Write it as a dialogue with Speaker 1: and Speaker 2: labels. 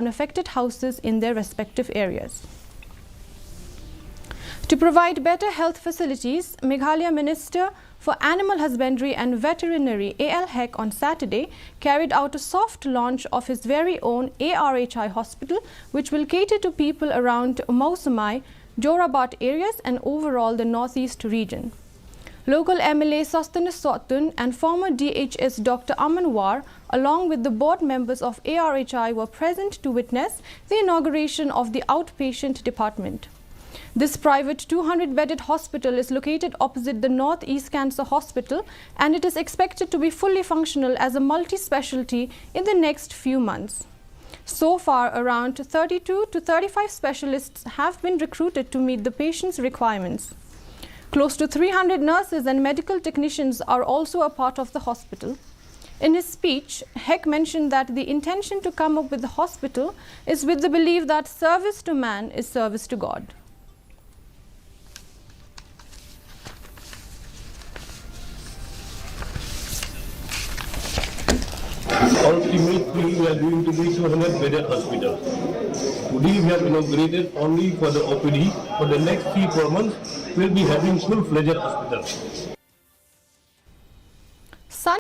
Speaker 1: affected houses in their respective areas. To provide better health facilities, Meghalaya Minister for Animal Husbandry and Veterinary A.L. Heck on Saturday carried out a soft launch of his very own ARHI hospital, which will cater to people around Mausamai, Jorabat areas and overall the northeast region. Local MLA Sastanis Sotun and former DHS Dr. Aman War, along with the board members of ARHI, were present to witness the inauguration of the outpatient department. This private 200-bedded hospital is located opposite the North-East Cancer Hospital, and it is expected to be fully functional as a multi-specialty in the next few months. So far, around 32 to 35 specialists have been recruited to meet the patients' requirements. Close to 300 nurses and medical technicians are also a part of the hospital. In his speech, Heck mentioned that the intention to come up with the hospital is with the belief that service to man is service to God.
Speaker 2: Ultimately, we are going to be 200-bedded hospital. Today, we have inaugurated only for the OPD. For the next 3-4 months, we'll be having full-fledged hospital.